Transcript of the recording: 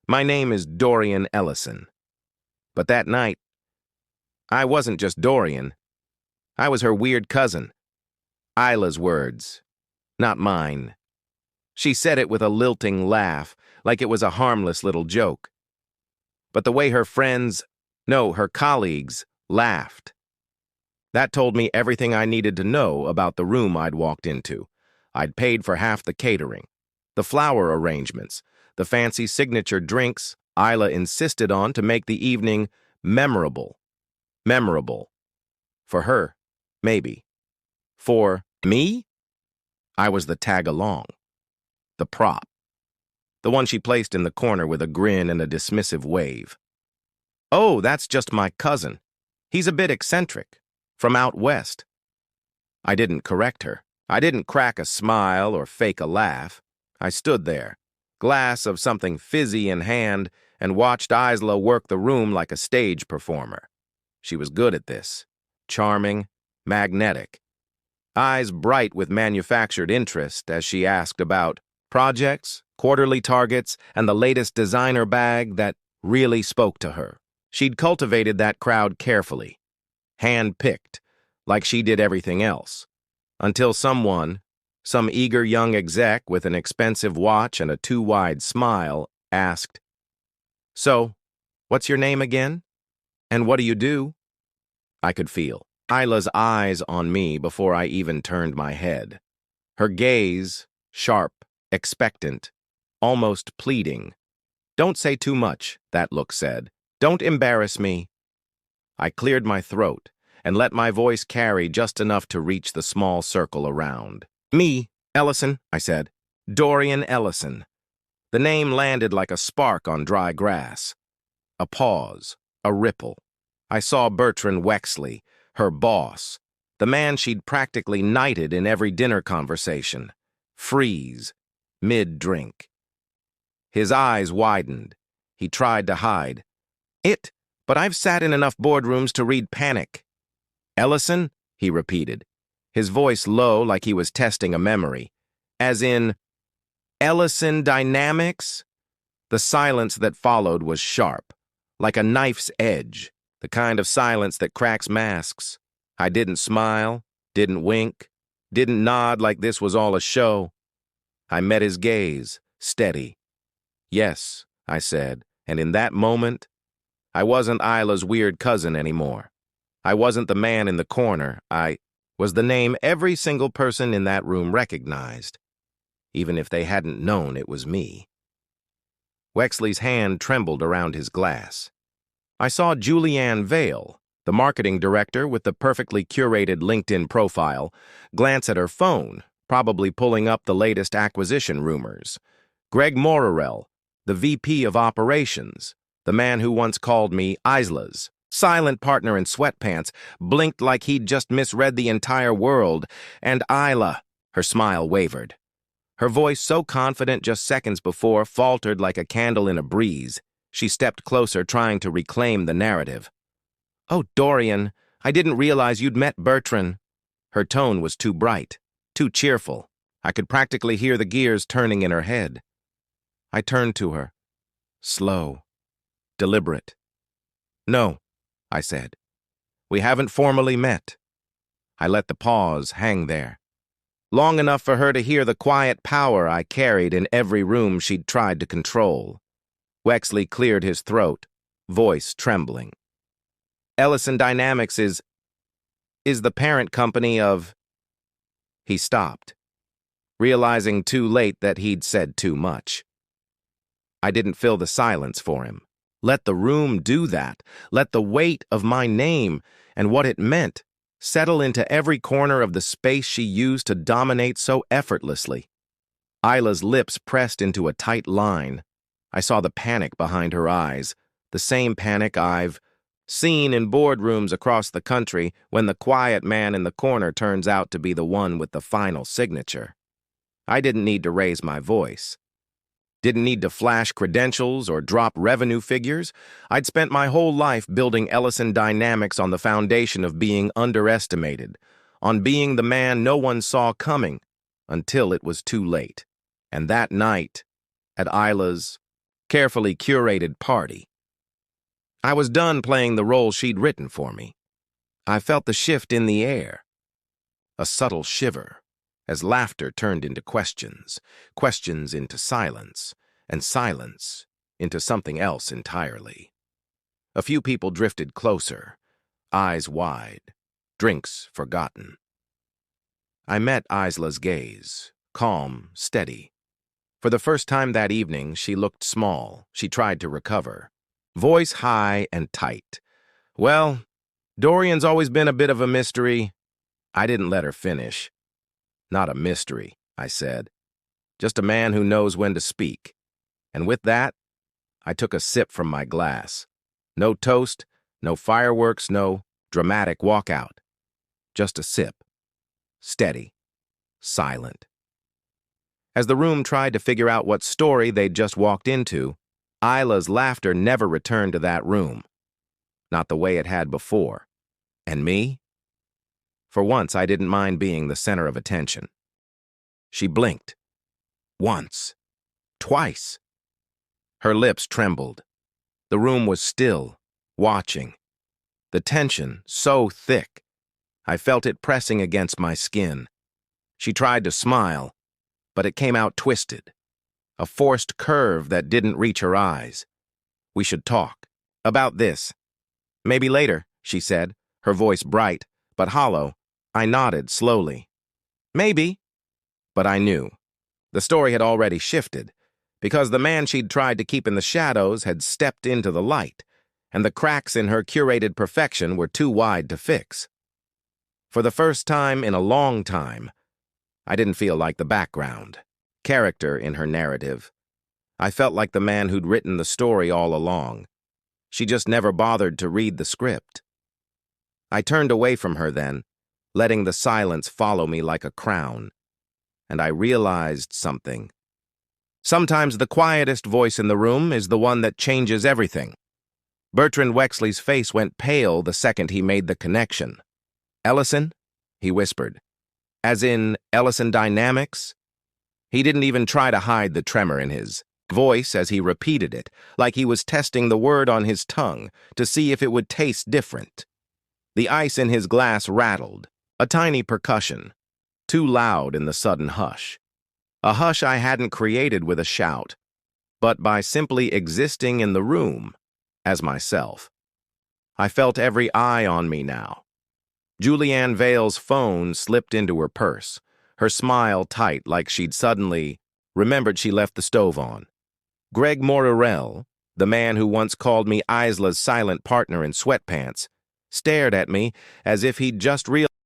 My name is Dorian Ellison. But that night, I wasn't just Dorian. I was her weird cousin. Isla's words, not mine. She said it with a lilting laugh, like it was a harmless little joke. But the way her friends, no, her colleagues, laughed, that told me everything I needed to know about the room I'd walked into. I'd paid for half the catering, the flower arrangements, the fancy signature drinks Isla insisted on to make the evening memorable. Memorable. For her, maybe. For me? I was the tag-along. The prop. The one she placed in the corner with a grin and a dismissive wave. Oh, that's just my cousin. He's a bit eccentric. From out west. I didn't correct her. I didn't crack a smile or fake a laugh. I stood there, glass of something fizzy in hand, and watched Isla work the room like a stage performer. She was good at this. Charming, magnetic. Eyes bright with manufactured interest as she asked about projects, quarterly targets, and the latest designer bag that really spoke to her. She'd cultivated that crowd carefully. Hand-picked, like she did everything else, until someone, some eager young exec with an expensive watch and a too-wide smile, asked, "So, what's your name again? And what do you do?" I could feel Isla's eyes on me before I even turned my head. Her gaze, sharp, expectant, almost pleading. "Don't say too much," that look said. "Don't embarrass me." I cleared my throat and let my voice carry just enough to reach the small circle around. "Me, Ellison," I said. "Dorian Ellison." The name landed like a spark on dry grass. A pause, a ripple. I saw Bertrand Wexley, her boss, the man she'd practically knighted in every dinner conversation, freeze, mid-drink. His eyes widened. He tried to hide. But I've sat in enough boardrooms to read panic." "Ellison?" he repeated, his voice low like he was testing a memory. "As in, Ellison Dynamics?" The silence that followed was sharp, like a knife's edge, the kind of silence that cracks masks. I didn't smile, didn't wink, didn't nod like this was all a show. I met his gaze, steady. "Yes," I said, and in that moment, I wasn't Isla's weird cousin anymore. I wasn't the man in the corner. I was the name every single person in that room recognized, even if they hadn't known it was me. Wexley's hand trembled around his glass. I saw Julianne Vale, the marketing director with the perfectly curated LinkedIn profile, glance at her phone, probably pulling up the latest acquisition rumors. Greg Morrell, the VP of operations, the man who once called me Isla's silent partner in sweatpants, blinked like he'd just misread the entire world, and Isla, her smile wavered. Her voice, so confident just seconds before, faltered like a candle in a breeze. She stepped closer, trying to reclaim the narrative. "Oh, Dorian, I didn't realize you'd met Bertrand." Her tone was too bright, too cheerful. I could practically hear the gears turning in her head. I turned to her, slow, deliberate. "No," I said. "We haven't formally met." I let the pause hang there, long enough for her to hear the quiet power I carried in every room she'd tried to control. Wexley cleared his throat, voice trembling. "Ellison Dynamics is the parent company of—" He stopped, realizing too late that he'd said too much. I didn't fill the silence for him. Let the room do that. Let the weight of my name and what it meant settle into every corner of the space she used to dominate so effortlessly. Isla's lips pressed into a tight line. I saw the panic behind her eyes, the same panic I've seen in boardrooms across the country when the quiet man in the corner turns out to be the one with the final signature. I didn't need to raise my voice. Didn't need to flash credentials or drop revenue figures. I'd spent my whole life building Ellison Dynamics on the foundation of being underestimated, on being the man no one saw coming, until it was too late. And that night, at Isla's, carefully curated party. I was done playing the role she'd written for me. I felt the shift in the air, a subtle shiver, as laughter turned into questions, questions into silence, and silence into something else entirely. A few people drifted closer, eyes wide, drinks forgotten. I met Isla's gaze, calm, steady. For the first time that evening, she looked small. She tried to recover. Voice high and tight. Well, Dorian's always been a bit of a mystery. I didn't let her finish. Not a mystery, I said. Just a man who knows when to speak. And with that, I took a sip from my glass. No toast, no fireworks, no dramatic walkout. Just a sip. Steady. Silent. As the room tried to figure out what story they'd just walked into, Isla's laughter never returned to that room. Not the way it had before. And me? For once, I didn't mind being the center of attention. She blinked. Once. Twice. Her lips trembled. The room was still, watching. The tension so thick. I felt it pressing against my skin. She tried to smile, but it came out twisted. A forced curve that didn't reach her eyes. We should talk. About this. Maybe later, she said, her voice bright, but hollow. I nodded slowly. Maybe. But I knew. The story had already shifted, because the man she'd tried to keep in the shadows had stepped into the light, and the cracks in her curated perfection were too wide to fix. For the first time in a long time, I didn't feel like the background, character in her narrative. I felt like the man who'd written the story all along. She just never bothered to read the script. I turned away from her then, letting the silence follow me like a crown, and I realized something. Sometimes the quietest voice in the room is the one that changes everything. Bertrand Wexley's face went pale the second he made the connection. Ellison? He whispered. As in Ellison Dynamics? He didn't even try to hide the tremor in his voice as he repeated it, like he was testing the word on his tongue to see if it would taste different. The ice in his glass rattled, a tiny percussion, too loud in the sudden hush. A hush I hadn't created with a shout, but by simply existing in the room as myself. I felt every eye on me now. Julianne Vale's phone slipped into her purse, her smile tight like she'd suddenly remembered she left the stove on. Greg Morrell, the man who once called me Isla's silent partner in sweatpants, stared at me as if he'd just realized